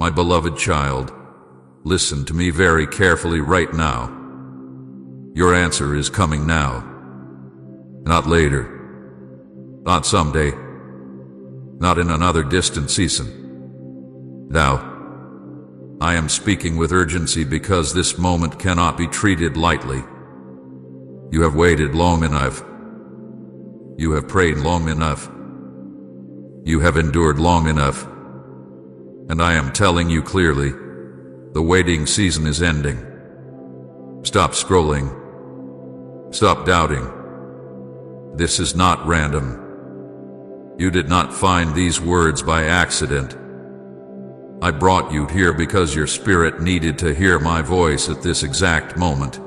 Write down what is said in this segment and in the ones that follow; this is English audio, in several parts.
My beloved child, listen to me very carefully right now. Your answer is coming now. Not later. Not someday. Not in another distant season. Now. I am speaking with urgency because this moment cannot be treated lightly. You have waited long enough. You have prayed long enough. You have endured long enough. And I am telling you clearly, the waiting season is ending. Stop scrolling. Stop doubting. This is not random. You did not find these words by accident. I brought you here because your spirit needed to hear my voice at this exact moment.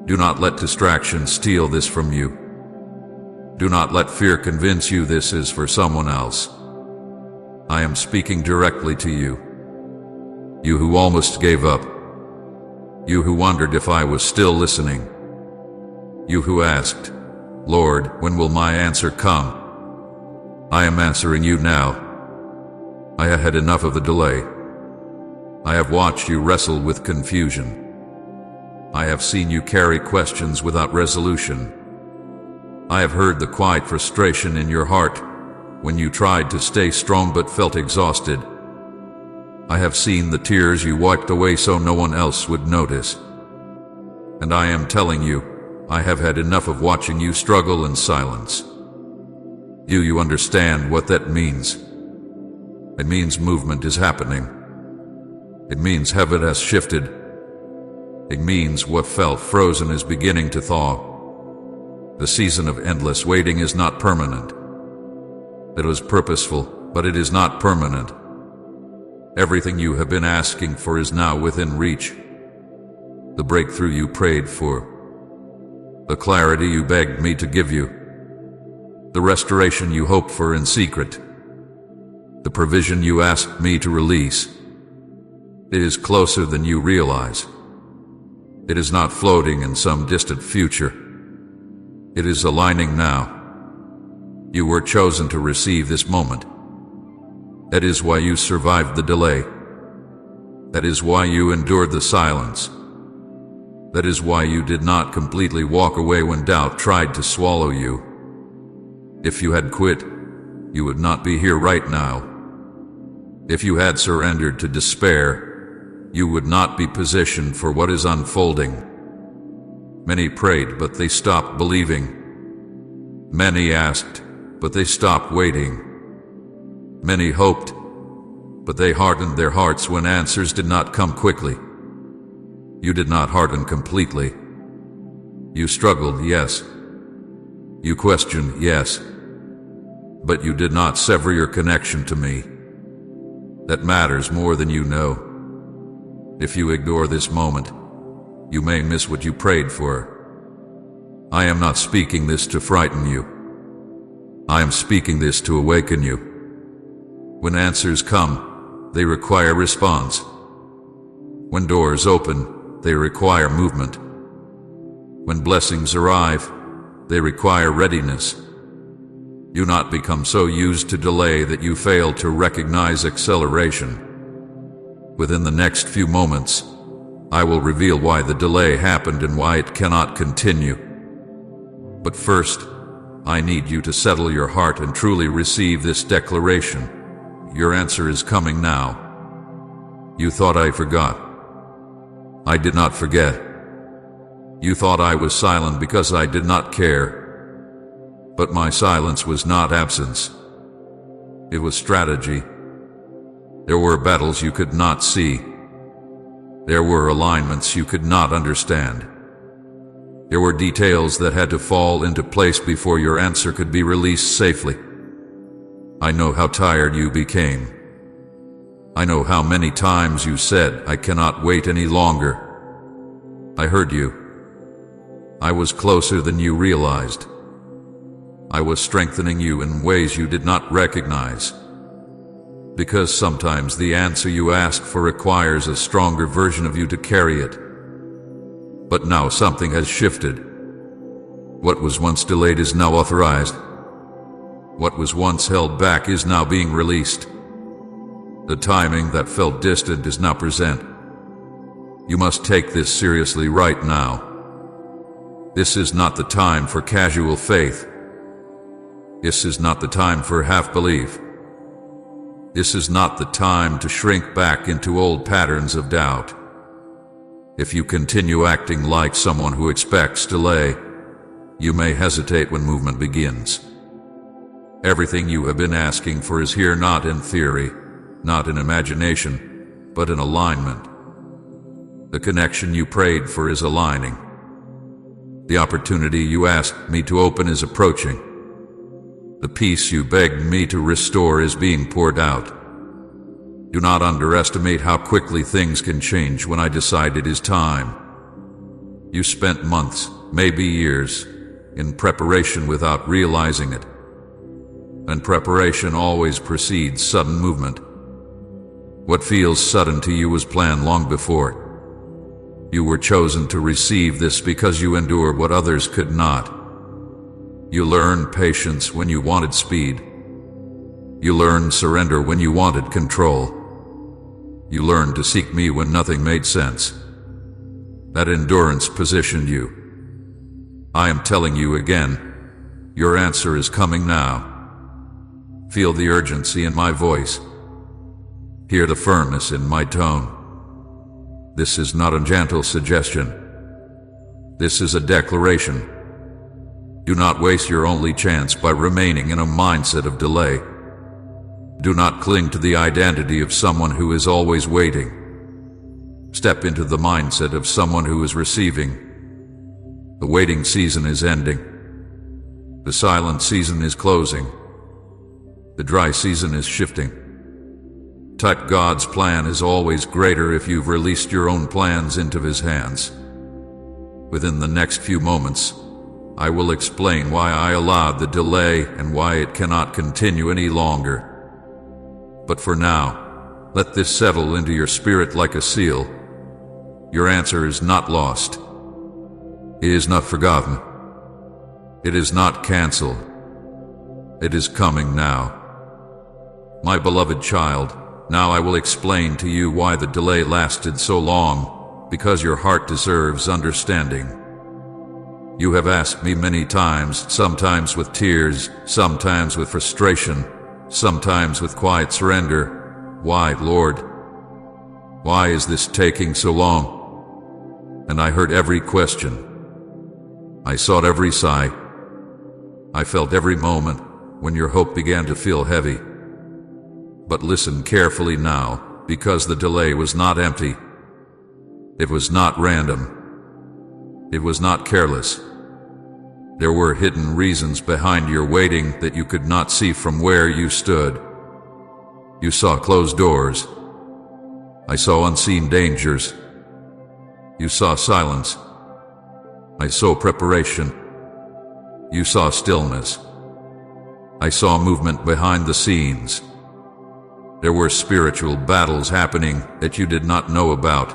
Do not let distraction steal this from you. Do not let fear convince you this is for someone else. I am speaking directly to you. You who almost gave up. You who wondered if I was still listening. You who asked, Lord, when will my answer come? I am answering you now. I have had enough of the delay. I have watched you wrestle with confusion. I have seen you carry questions without resolution. I have heard the quiet frustration in your heart when you tried to stay strong but felt exhausted. I have seen the tears you wiped away so no one else would notice. And I am telling you, I have had enough of watching you struggle in silence. Do you understand what that means? It means movement is happening. It means heaven has shifted. It means what felt frozen is beginning to thaw. The season of endless waiting is not permanent. It was purposeful, but it is not permanent. Everything you have been asking for is now within reach. The breakthrough you prayed for. The clarity you begged me to give you. The restoration you hoped for in secret. The provision you asked me to release. It is closer than you realize. It is not floating in some distant future. It is aligning now. You were chosen to receive this moment. That is why you survived the delay. That is why you endured the silence. That is why you did not completely walk away when doubt tried to swallow you. If you had quit, you would not be here right now. If you had surrendered to despair, you would not be positioned for what is unfolding. Many prayed, but they stopped believing. Many asked, but they stopped waiting. Many hoped, but they hardened their hearts when answers did not come quickly. You did not harden completely. You struggled, yes. You questioned, yes. But you did not sever your connection to me. That matters more than you know. If you ignore this moment, you may miss what you prayed for. I am not speaking this to frighten you. I am speaking this to awaken you. When answers come, they require response. When doors open, they require movement. When blessings arrive, they require readiness. Do not become so used to delay that you fail to recognize acceleration. Within the next few moments, I will reveal why the delay happened and why it cannot continue. But first, I need you to settle your heart and truly receive this declaration. Your answer is coming now. You thought I forgot. I did not forget. You thought I was silent because I did not care. But my silence was not absence. It was strategy. There were battles you could not see. There were alignments you could not understand. There were details that had to fall into place before your answer could be released safely. I know how tired you became. I know how many times you said, I cannot wait any longer. I heard you. I was closer than you realized. I was strengthening you in ways you did not recognize. Because sometimes the answer you ask for requires a stronger version of you to carry it. But now something has shifted. What was once delayed is now authorized. What was once held back is now being released. The timing that felt distant is now present. You must take this seriously right now. This is not the time for casual faith. This is not the time for half-belief. This is not the time to shrink back into old patterns of doubt. If you continue acting like someone who expects delay, you may hesitate when movement begins. Everything you have been asking for is here, not in theory, not in imagination, but in alignment. The connection you prayed for is aligning. The opportunity you asked me to open is approaching. The peace you begged me to restore is being poured out. Do not underestimate how quickly things can change when I decide it is time. You spent months, maybe years, in preparation without realizing it. And preparation always precedes sudden movement. What feels sudden to you was planned long before. You were chosen to receive this because you endured what others could not. You learned patience when you wanted speed. You learned surrender when you wanted control. You learned to seek me when nothing made sense. That endurance positioned you. I am telling you again, your answer is coming now. Feel the urgency in my voice. Hear the firmness in my tone. This is not a gentle suggestion. This is a declaration. Do not waste your only chance by remaining in a mindset of delay. Do not cling to the identity of someone who is always waiting. Step into the mindset of someone who is receiving. The waiting season is ending. The silent season is closing. The dry season is shifting. God's plan is always greater if you've released your own plans into His hands. Within the next few moments, I will explain why I allowed the delay and why it cannot continue any longer. But for now, let this settle into your spirit like a seal. Your answer is not lost. It is not forgotten. It is not canceled. It is coming now. My beloved child, now I will explain to you why the delay lasted so long, because your heart deserves understanding. You have asked me many times, sometimes with tears, sometimes with frustration, sometimes with quiet surrender, why, Lord? Why is this taking so long? And I heard every question. I sought every sigh. I felt every moment when your hope began to feel heavy. But listen carefully now, because the delay was not empty. It was not random. It was not careless. There were hidden reasons behind your waiting that you could not see from where you stood. You saw closed doors. I saw unseen dangers. You saw silence. I saw preparation. You saw stillness. I saw movement behind the scenes. There were spiritual battles happening that you did not know about.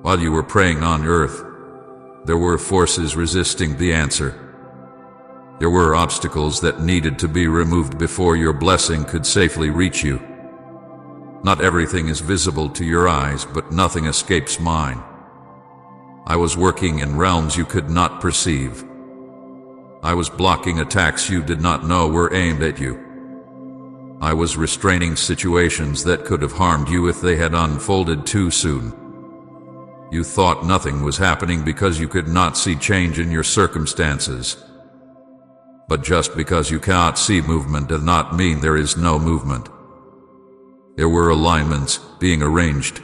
While you were praying on earth, there were forces resisting the answer. There were obstacles that needed to be removed before your blessing could safely reach you. Not everything is visible to your eyes, but nothing escapes mine. I was working in realms you could not perceive. I was blocking attacks you did not know were aimed at you. I was restraining situations that could have harmed you if they had unfolded too soon. You thought nothing was happening because you could not see change in your circumstances. But just because you cannot see movement does not mean there is no movement. There were alignments being arranged.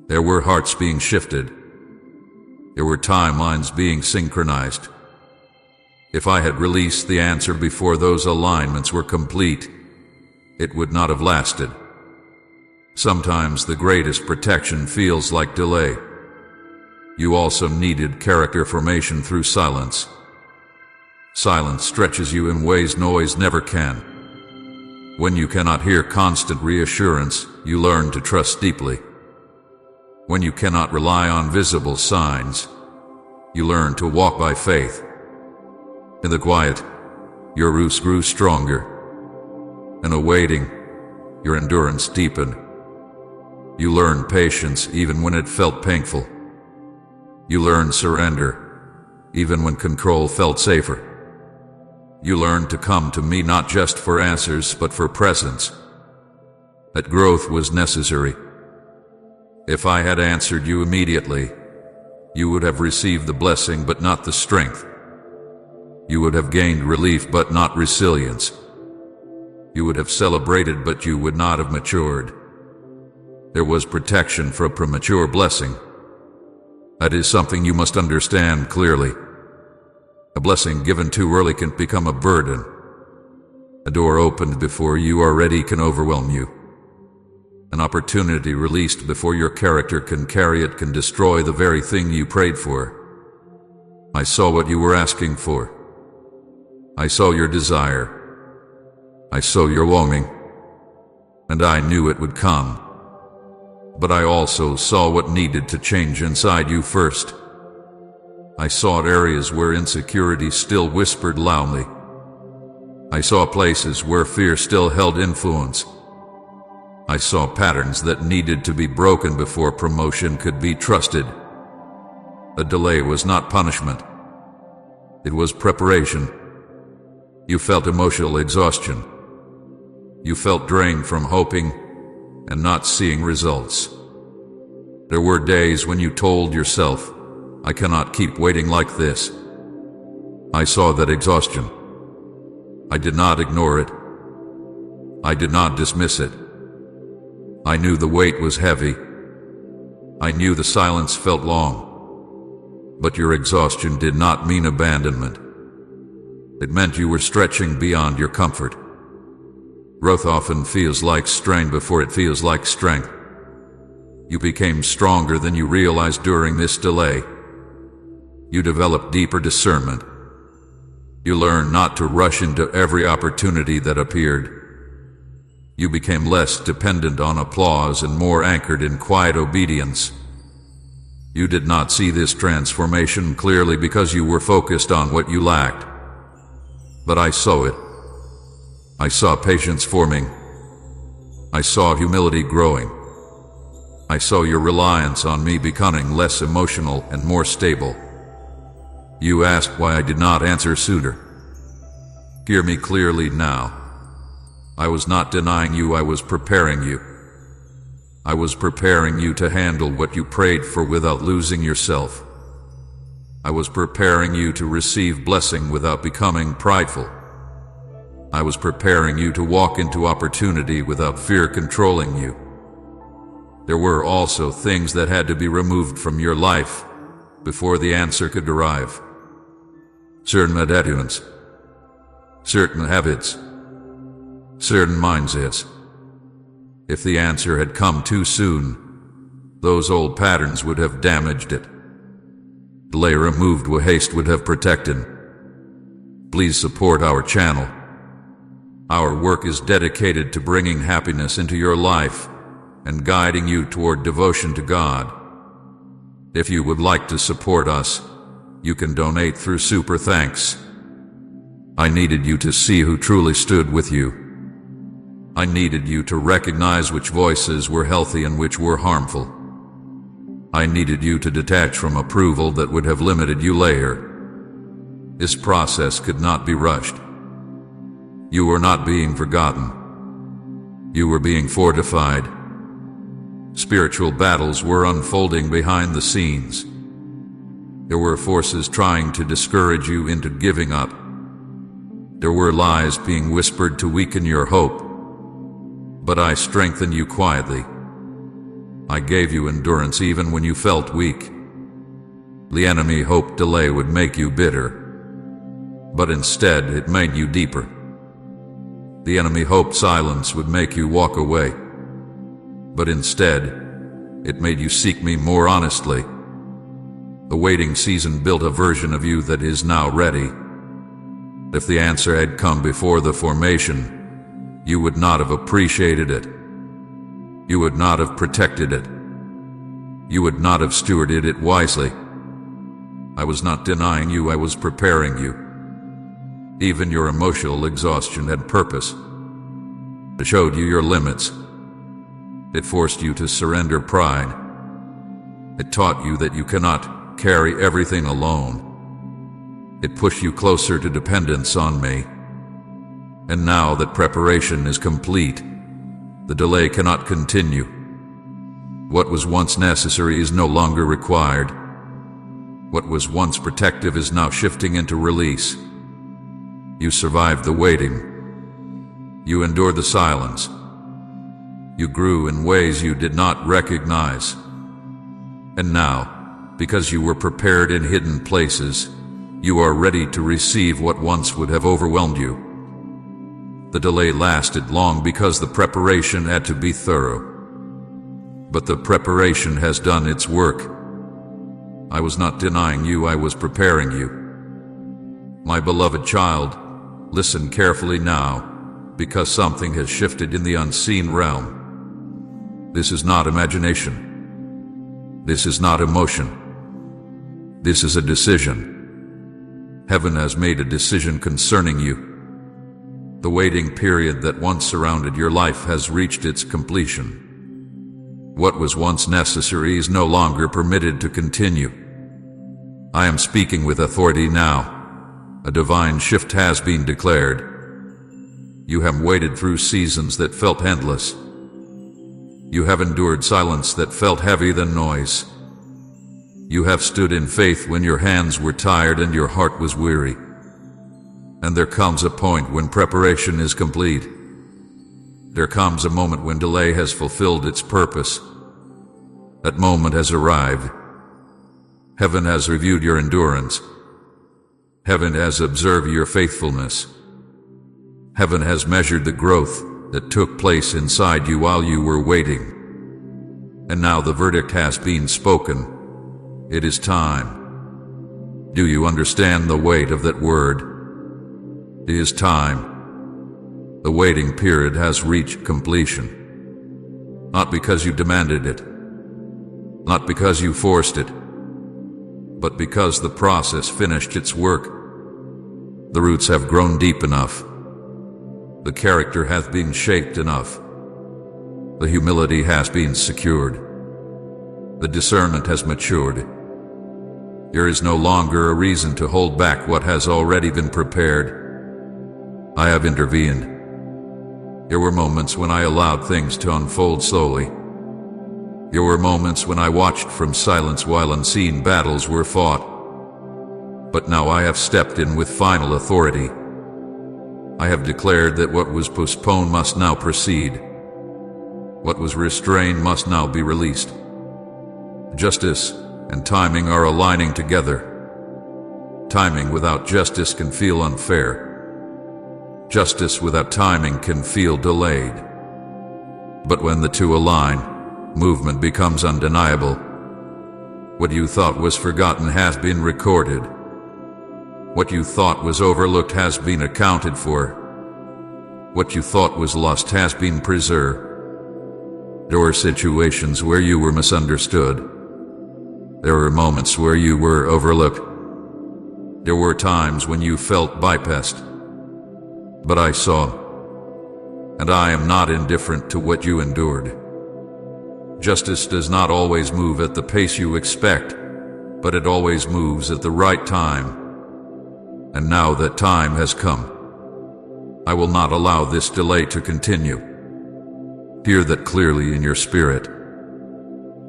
There were hearts being shifted. There were timelines being synchronized. If I had released the answer before those alignments were complete, it would not have lasted. Sometimes the greatest protection feels like delay. You also needed character formation through silence. Silence stretches you in ways noise never can. When you cannot hear constant reassurance, you learn to trust deeply. When you cannot rely on visible signs, you learn to walk by faith. In the quiet, your roots grew stronger. In the waiting, Your endurance deepened. You learned patience even when it felt painful. You learned surrender, even when control felt safer. You learned to come to me not just for answers, but for presence. That growth was necessary. If I had answered you immediately, you would have received the blessing but not the strength. You would have gained relief but not resilience. You would have celebrated but you would not have matured. There was protection for a premature blessing. That is something you must understand clearly. A blessing given too early can become a burden. A door opened before you are ready can overwhelm you. An opportunity released before your character can carry it can destroy the very thing you prayed for. I saw what you were asking for. I saw your desire. I saw your longing. And I knew it would come. But I also saw what needed to change inside you first. I saw areas where insecurity still whispered loudly. I saw places where fear still held influence. I saw patterns that needed to be broken before promotion could be trusted. A delay was not punishment. It was preparation. You felt emotional exhaustion. You felt drained from hoping and not seeing results. There were days when you told yourself, I cannot keep waiting like this. I saw that exhaustion. I did not ignore it. I did not dismiss it. I knew the weight was heavy. I knew the silence felt long. But your exhaustion did not mean abandonment. It meant you were stretching beyond your comfort. Growth often feels like strain before it feels like strength. You became stronger than you realized during this delay. You developed deeper discernment. You learned not to rush into every opportunity that appeared. You became less dependent on applause and more anchored in quiet obedience. You did not see this transformation clearly because you were focused on what you lacked. But I saw it. I saw patience forming. I saw humility growing. I saw your reliance on me becoming less emotional and more stable. You asked why I did not answer sooner. Hear me clearly now. I was not denying you, I was preparing you. I was preparing you to handle what you prayed for without losing yourself. I was preparing you to receive blessing without becoming prideful. I was preparing you to walk into opportunity without fear controlling you. There were also things that had to be removed from your life before the answer could arrive. Certain attitudes, certain habits, certain mindsets. If the answer had come too soon, those old patterns would have damaged it. Delay removed with haste would have protected. Please support our channel. Our work is dedicated to bringing happiness into your life and guiding you toward devotion to God. If you would like to support us, you can donate through Super Thanks. I needed you to see who truly stood with you. I needed you to recognize which voices were healthy and which were harmful. I needed you to detach from approval that would have limited you later. This process could not be rushed. You were not being forgotten. You were being fortified. Spiritual battles were unfolding behind the scenes. There were forces trying to discourage you into giving up. There were lies being whispered to weaken your hope. But I strengthened you quietly. I gave you endurance even when you felt weak. The enemy hoped delay would make you bitter, but instead it made you deeper. The enemy hoped silence would make you walk away, but instead it made you seek me more honestly. The waiting season built a version of you that is now ready. If the answer had come before the formation, you would not have appreciated it. You would not have protected it. You would not have stewarded it wisely. I was not denying you, I was preparing you. Even your emotional exhaustion had purpose. It showed you your limits. It forced you to surrender pride. It taught you that you cannot carry everything alone. It pushed you closer to dependence on me. And now that preparation is complete, the delay cannot continue. What was once necessary is no longer required. What was once protective is now shifting into release. You survived the waiting. You endured the silence. You grew in ways you did not recognize. And now, because you were prepared in hidden places, you are ready to receive what once would have overwhelmed you. The delay lasted long because the preparation had to be thorough. But the preparation has done its work. I was not denying you, I was preparing you. My beloved child, listen carefully now, because something has shifted in the unseen realm. This is not imagination. This is not emotion. This is a decision. Heaven has made a decision concerning you. The waiting period that once surrounded your life has reached its completion. What was once necessary is no longer permitted to continue. I am speaking with authority now. A divine shift has been declared. You have waited through seasons that felt endless. You have endured silence that felt heavier than noise. You have stood in faith when your hands were tired and your heart was weary. And there comes a point when preparation is complete. There comes a moment when delay has fulfilled its purpose. That moment has arrived. Heaven has reviewed your endurance. Heaven has observed your faithfulness. Heaven has measured the growth that took place inside you while you were waiting. And now the verdict has been spoken. It is time. Do you understand the weight of that word? It is time. The waiting period has reached completion. Not because you demanded it. Not because you forced it. But because the process finished its work. The roots have grown deep enough. The character hath been shaped enough. The humility has been secured. The discernment has matured. There is no longer a reason to hold back what has already been prepared. I have intervened. There were moments when I allowed things to unfold slowly. There were moments when I watched from silence while unseen battles were fought. But now I have stepped in with final authority. I have declared that what was postponed must now proceed. What was restrained must now be released. Justice and timing are aligning together. Timing without justice can feel unfair. Justice without timing can feel delayed. But when the two align, movement becomes undeniable. What you thought was forgotten has been recorded. What you thought was overlooked has been accounted for. What you thought was lost has been preserved. There were situations where you were misunderstood. There were moments where you were overlooked. There were times when you felt bypassed. But I saw, and I am not indifferent to what you endured. Justice does not always move at the pace you expect, but it always moves at the right time. And now that time has come, I will not allow this delay to continue. Hear that clearly in your spirit.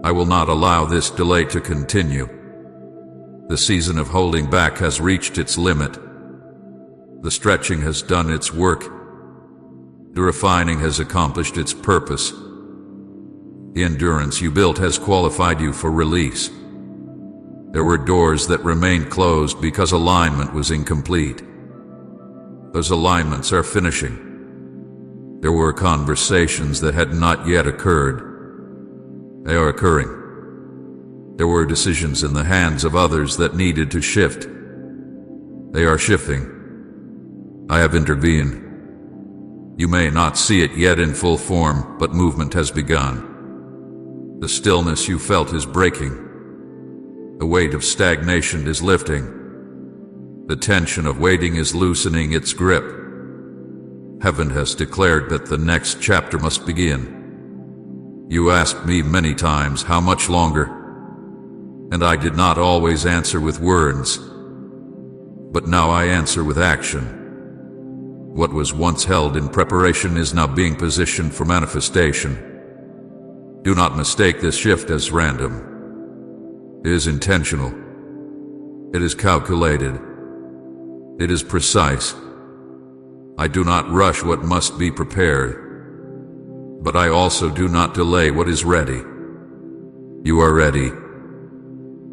I will not allow this delay to continue. The season of holding back has reached its limit. The stretching has done its work. The refining has accomplished its purpose. The endurance you built has qualified you for release. There were doors that remained closed because alignment was incomplete. Those alignments are finishing. There were conversations that had not yet occurred. They are occurring. There were decisions in the hands of others that needed to shift. They are shifting. I have intervened. You may not see it yet in full form, but movement has begun. The stillness you felt is breaking. The weight of stagnation is lifting. The tension of waiting is loosening its grip. Heaven has declared that the next chapter must begin. You asked me many times how much longer, and I did not always answer with words, but now I answer with action. What was once held in preparation is now being positioned for manifestation. Do not mistake this shift as random. It is intentional. It is calculated. It is precise. I do not rush what must be prepared, but I also do not delay what is ready. You are ready.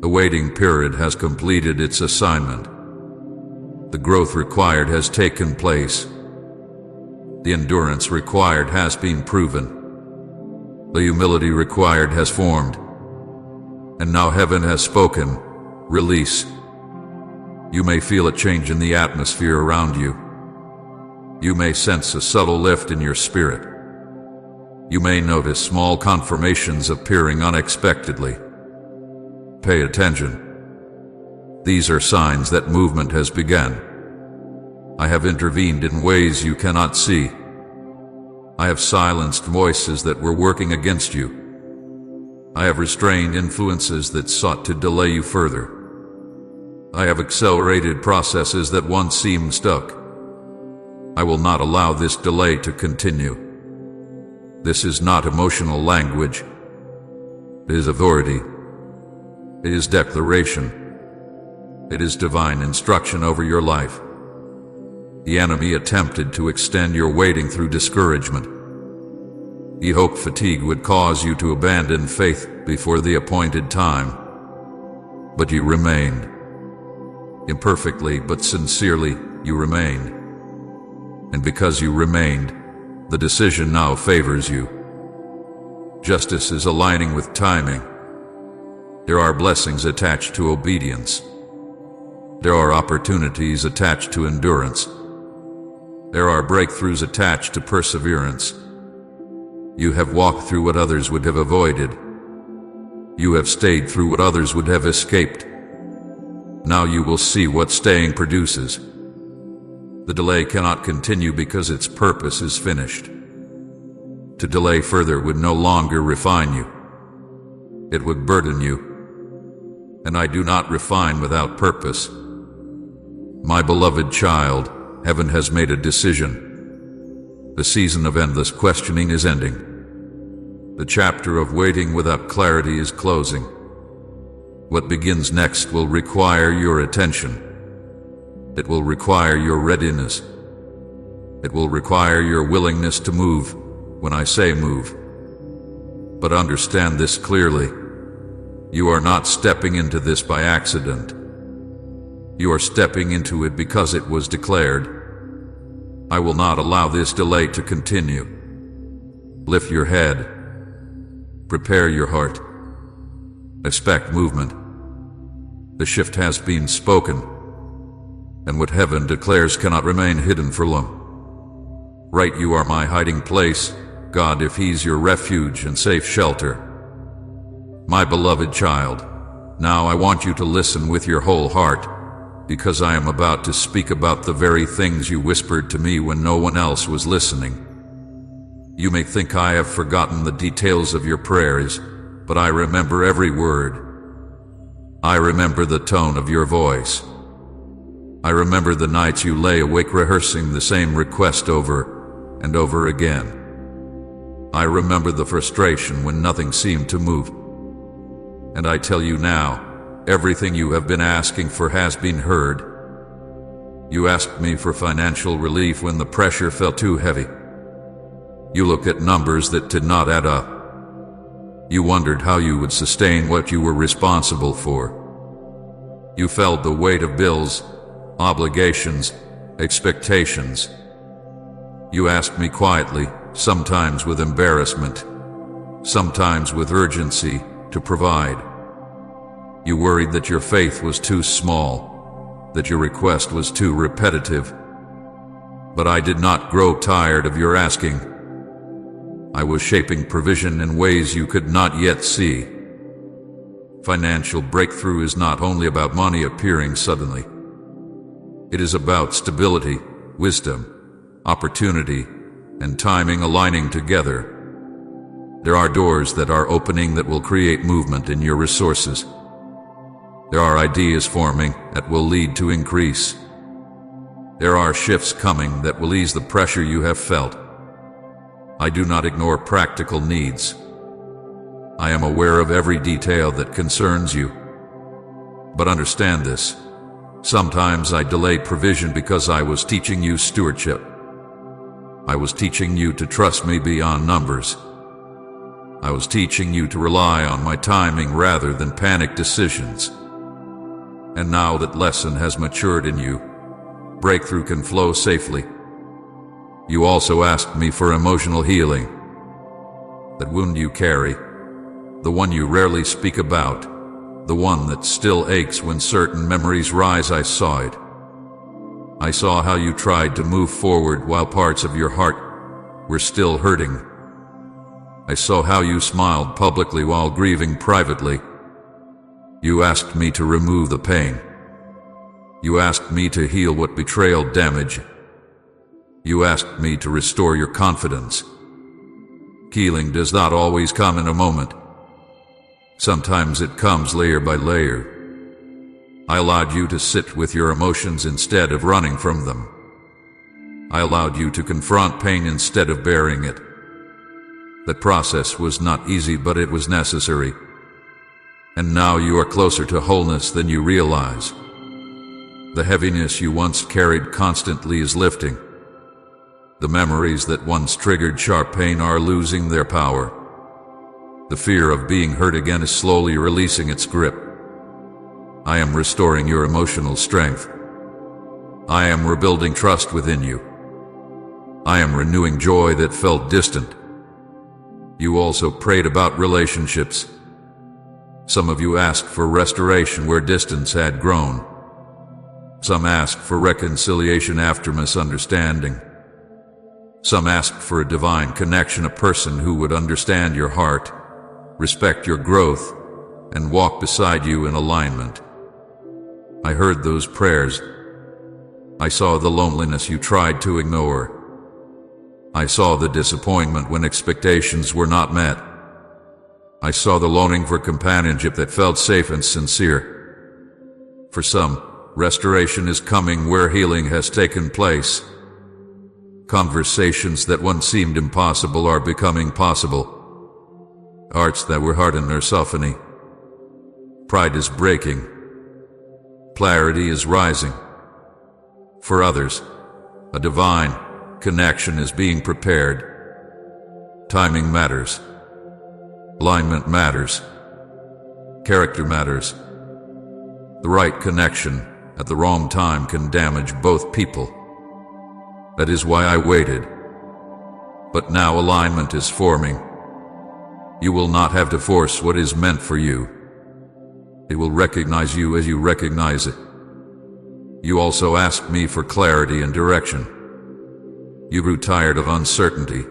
The waiting period has completed its assignment. The growth required has taken place. The endurance required has been proven. The humility required has formed. And now heaven has spoken. Release. You may feel a change in the atmosphere around you. You may sense a subtle lift in your spirit. You may notice small confirmations appearing unexpectedly. Pay attention. These are signs that movement has begun. I have intervened in ways you cannot see. I have silenced voices that were working against you. I have restrained influences that sought to delay you further. I have accelerated processes that once seemed stuck. I will not allow this delay to continue. This is not emotional language. It is authority. It is declaration. It is divine instruction over your life. The enemy attempted to extend your waiting through discouragement. He hoped fatigue would cause you to abandon faith before the appointed time. But you remained. Imperfectly but sincerely, you remained. And because you remained, the decision now favors you. Justice is aligning with timing. There are blessings attached to obedience. There are opportunities attached to endurance. There are breakthroughs attached to perseverance. You have walked through what others would have avoided. You have stayed through what others would have escaped. Now you will see what staying produces. The delay cannot continue because its purpose is finished. To delay further would no longer refine you. It would burden you. And I do not refine without purpose. My beloved child, heaven has made a decision. The season of endless questioning is ending. The chapter of waiting without clarity is closing. What begins next will require your attention. It will require your readiness. It will require your willingness to move when I say move. But understand this clearly. You are not stepping into this by accident. You are stepping into it because it was declared. I will not allow this delay to continue. Lift your head. Prepare your heart. Expect movement. The shift has been spoken, and what heaven declares cannot remain hidden for long. Right, you are my hiding place, God, if He's your refuge and safe shelter. My beloved child, now I want you to listen with your whole heart, because I am about to speak about the very things you whispered to me when no one else was listening. You may think I have forgotten the details of your prayers, but I remember every word. I remember the tone of your voice. I remember the nights you lay awake rehearsing the same request over and over again. I remember the frustration when nothing seemed to move. And I tell you now, everything you have been asking for has been heard. You asked me for financial relief when the pressure felt too heavy. You looked at numbers that did not add up. You wondered how you would sustain what you were responsible for. You felt the weight of bills, obligations, expectations. You asked me quietly, sometimes with embarrassment, sometimes with urgency, to provide. You worried that your faith was too small, that your request was too repetitive. But I did not grow tired of your asking. I was shaping provision in ways you could not yet see. Financial breakthrough is not only about money appearing suddenly. It is about stability, wisdom, opportunity, and timing aligning together. There are doors that are opening that will create movement in your resources. There are ideas forming that will lead to increase. There are shifts coming that will ease the pressure you have felt. I do not ignore practical needs. I am aware of every detail that concerns you. But understand this. Sometimes I delayed provision because I was teaching you stewardship. I was teaching you to trust me beyond numbers. I was teaching you to rely on my timing rather than panic decisions. And now that lesson has matured in you, breakthrough can flow safely. You also asked me for emotional healing. That wound you carry, the one you rarely speak about, the one that still aches when certain memories rise, I saw it. I saw how you tried to move forward while parts of your heart were still hurting. I saw how you smiled publicly while grieving privately. You asked me to remove the pain. You asked me to heal what betrayal damaged. You asked me to restore your confidence. Healing does not always come in a moment. Sometimes it comes layer by layer. I allowed you to sit with your emotions instead of running from them. I allowed you to confront pain instead of bearing it. That process was not easy, but it was necessary. And now you are closer to wholeness than you realize. The heaviness you once carried constantly is lifting. The memories that once triggered sharp pain are losing their power. The fear of being hurt again is slowly releasing its grip. I am restoring your emotional strength. I am rebuilding trust within you. I am renewing joy that felt distant. You also prayed about relationships. Some of you asked for restoration where distance had grown. Some asked for reconciliation after misunderstanding. Some asked for a divine connection, a person who would understand your heart, respect your growth, and walk beside you in alignment. I heard those prayers. I saw the loneliness you tried to ignore. I saw the disappointment when expectations were not met. I saw the longing for companionship that felt safe and sincere. For some, restoration is coming where healing has taken place. Conversations that once seemed impossible are becoming possible. Hearts that were hardened are softening. Pride is breaking. Clarity is rising. For others, a divine connection is being prepared. Timing matters. Alignment matters. Character matters. The right connection at the wrong time can damage both people. That is why I waited. But now alignment is forming. You will not have to force what is meant for you. It will recognize you as you recognize it. You also asked me for clarity and direction. You grew tired of uncertainty.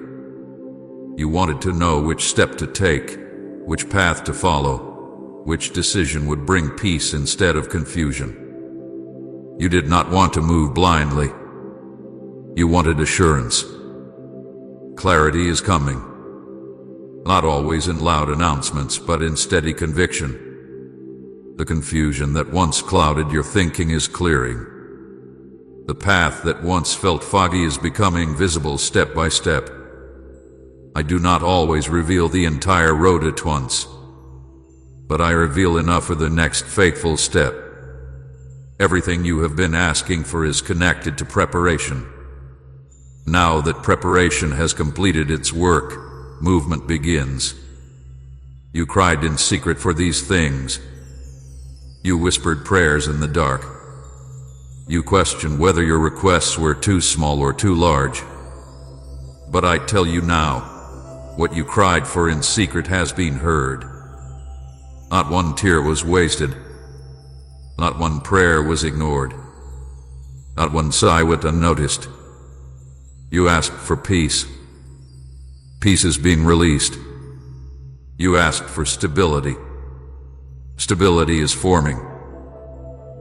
You wanted to know which step to take, which path to follow, which decision would bring peace instead of confusion. You did not want to move blindly. You wanted assurance. Clarity is coming. Not always in loud announcements, but in steady conviction. The confusion that once clouded your thinking is clearing. The path that once felt foggy is becoming visible step by step. I do not always reveal the entire road at once, but I reveal enough for the next faithful step. Everything you have been asking for is connected to preparation. Now that preparation has completed its work, movement begins. You cried in secret for these things. You whispered prayers in the dark. You questioned whether your requests were too small or too large. But I tell you now, what you cried for in secret has been heard. Not one tear was wasted. Not one prayer was ignored. Not one sigh went unnoticed. You asked for peace. Peace is being released. You asked for stability. Stability is forming.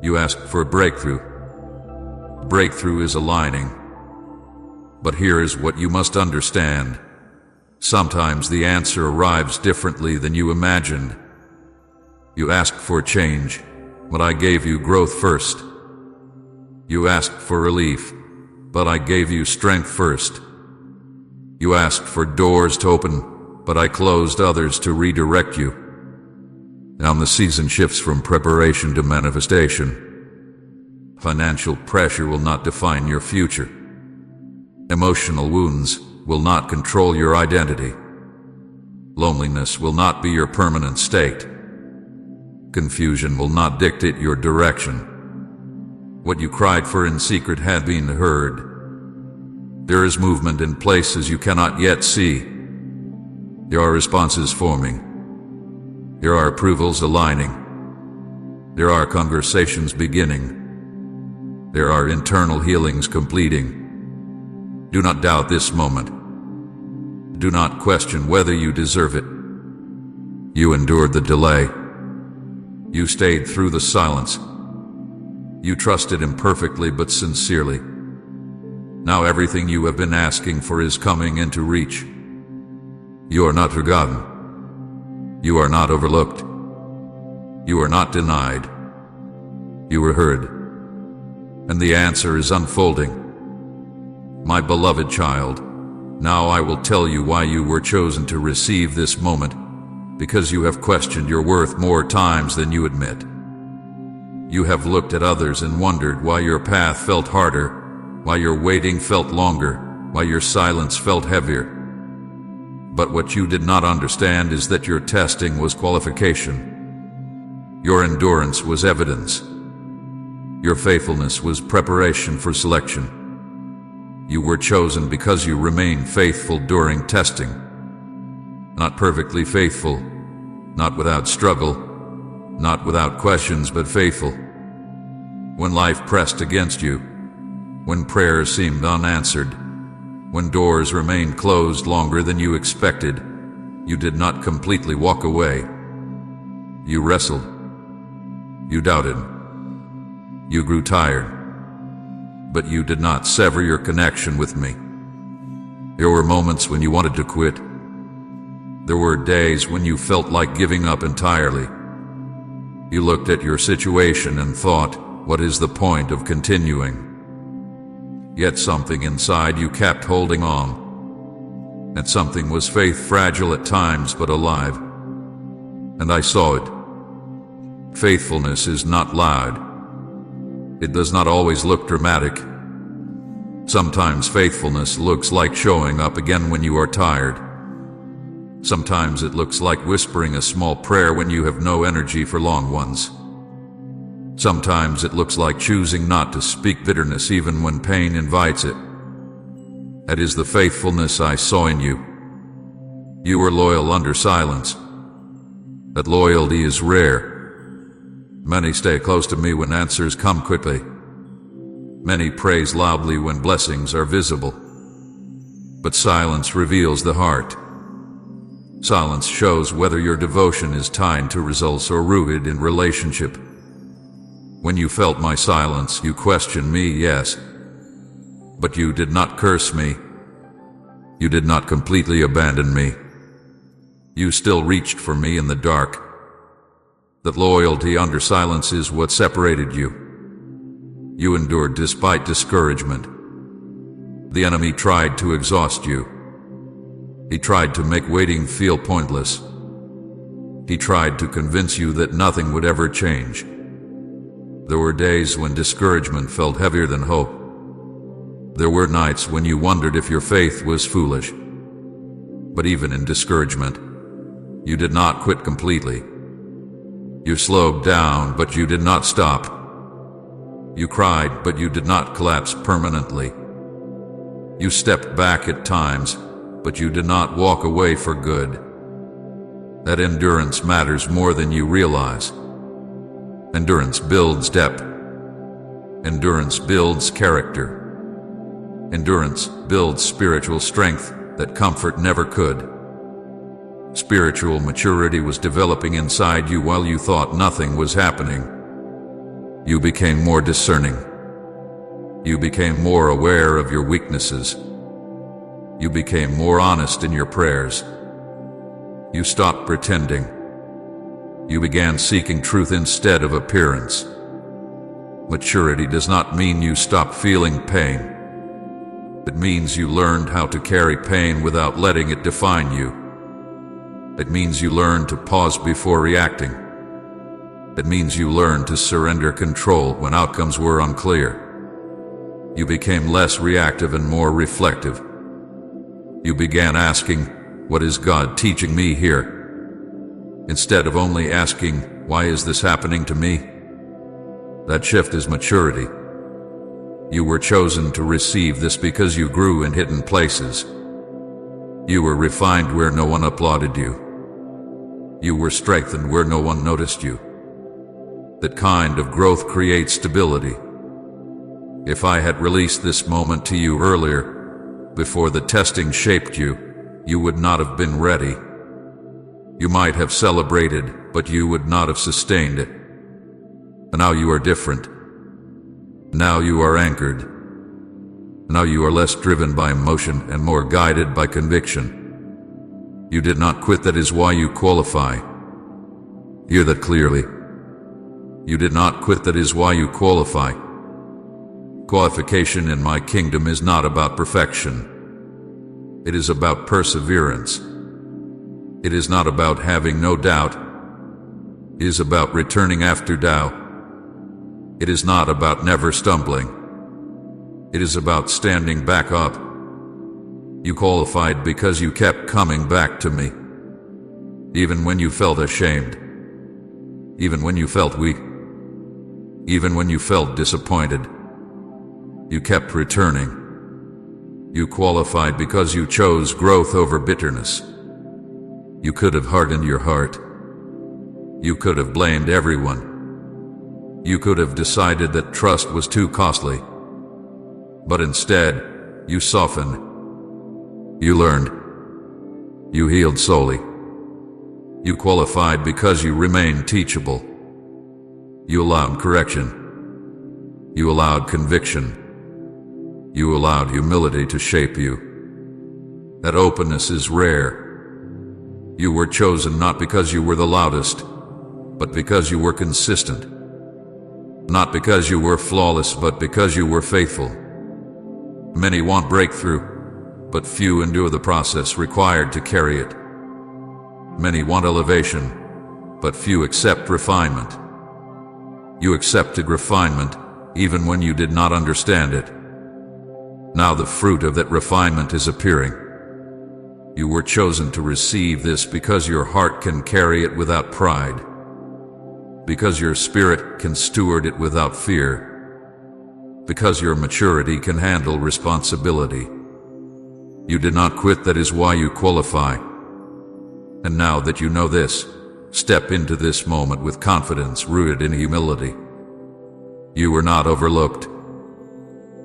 You asked for breakthrough. Breakthrough is aligning. But here is what you must understand. Sometimes the answer arrives differently than you imagined. You asked for change, but I gave you growth first. You asked for relief, but I gave you strength first. You asked for doors to open, but I closed others to redirect you. Now the season shifts from preparation to manifestation. Financial pressure will not define your future. Emotional wounds will not control your identity. Loneliness will not be your permanent state. Confusion will not dictate your direction. What you cried for in secret had been heard. There is movement in places you cannot yet see. There are responses forming. There are approvals aligning. There are conversations beginning. There are internal healings completing. Do not doubt this moment. Do not question whether you deserve it. You endured the delay. You stayed through the silence. You trusted imperfectly but sincerely. Now everything you have been asking for is coming into reach. You are not forgotten. You are not overlooked. You are not denied. You were heard. And the answer is unfolding. My beloved child, now I will tell you why you were chosen to receive this moment, because you have questioned your worth more times than you admit. You have looked at others and wondered why your path felt harder, why your waiting felt longer, why your silence felt heavier. But what you did not understand is that your testing was qualification. Your endurance was evidence. Your faithfulness was preparation for selection. You were chosen because you remained faithful during testing. Not perfectly faithful, not without struggle, not without questions, but faithful. When life pressed against you, when prayers seemed unanswered, when doors remained closed longer than you expected, you did not completely walk away. You wrestled. You doubted. You grew tired. But you did not sever your connection with me. There were moments when you wanted to quit. There were days when you felt like giving up entirely. You looked at your situation and thought, what is the point of continuing? Yet something inside you kept holding on. And something was faith, fragile at times but alive. And I saw it. Faithfulness is not loud. It does not always look dramatic. Sometimes faithfulness looks like showing up again when you are tired. Sometimes it looks like whispering a small prayer when you have no energy for long ones. Sometimes it looks like choosing not to speak bitterness even when pain invites it. That is the faithfulness I saw in you. You were loyal under silence. That loyalty is rare. Many stay close to me when answers come quickly. Many praise loudly when blessings are visible. But silence reveals the heart. Silence shows whether your devotion is tied to results or rooted in relationship. When you felt my silence, you questioned me, yes. But you did not curse me. You did not completely abandon me. You still reached for me in the dark. That loyalty under silence is what separated you. You endured despite discouragement. The enemy tried to exhaust you. He tried to make waiting feel pointless. He tried to convince you that nothing would ever change. There were days when discouragement felt heavier than hope. There were nights when you wondered if your faith was foolish. But even in discouragement, you did not quit completely. You slowed down, but you did not stop. You cried, but you did not collapse permanently. You stepped back at times, but you did not walk away for good. That endurance matters more than you realize. Endurance builds depth. Endurance builds character. Endurance builds spiritual strength that comfort never could. Spiritual maturity was developing inside you while you thought nothing was happening. You became more discerning. You became more aware of your weaknesses. You became more honest in your prayers. You stopped pretending. You began seeking truth instead of appearance. Maturity does not mean you stop feeling pain. It means you learned how to carry pain without letting it define you. It means you learned to pause before reacting. It means you learned to surrender control when outcomes were unclear. You became less reactive and more reflective. You began asking, "What is God teaching me here?" instead of only asking, "Why is this happening to me?" That shift is maturity. You were chosen to receive this because you grew in hidden places. You were refined where no one applauded you. You were strengthened where no one noticed you. That kind of growth creates stability. If I had released this moment to you earlier, before the testing shaped you, you would not have been ready. You might have celebrated, but you would not have sustained it. And now you are different. Now you are anchored. Now you are less driven by emotion and more guided by conviction. You did not quit, that is why you qualify. Hear that clearly. You did not quit, that is why you qualify. Qualification in my kingdom is not about perfection. It is about perseverance. It is not about having no doubt. It is about returning after doubt. It is not about never stumbling. It is about standing back up. You qualified because you kept coming back to me. Even when you felt ashamed. Even when you felt weak. Even when you felt disappointed. You kept returning. You qualified because you chose growth over bitterness. You could have hardened your heart. You could have blamed everyone. You could have decided that trust was too costly. But instead, you softened. You learned. You healed solely. You qualified because you remained teachable. You allowed correction. You allowed conviction. You allowed humility to shape you. That openness is rare. You were chosen not because you were the loudest, but because you were consistent. Not because you were flawless, but because you were faithful. Many want breakthrough, but few endure the process required to carry it. Many want elevation, but few accept refinement. You accepted refinement even when you did not understand it. Now the fruit of that refinement is appearing. You were chosen to receive this because your heart can carry it without pride. Because your spirit can steward it without fear. Because your maturity can handle responsibility. You did not quit, that is why you qualify. And now that you know this, step into this moment with confidence rooted in humility. You were not overlooked.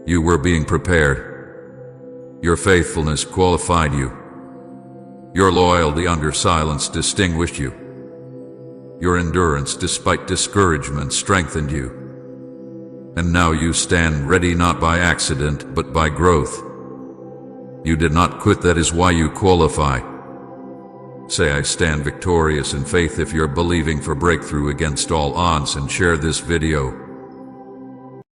You were being prepared. Your faithfulness qualified you. Your loyalty under silence distinguished you. Your endurance despite discouragement strengthened you. And now you stand ready, not by accident, but by growth. You did not quit, that is why you qualify. Say, "I stand victorious in faith" if you're believing for breakthrough against all odds, and share this video.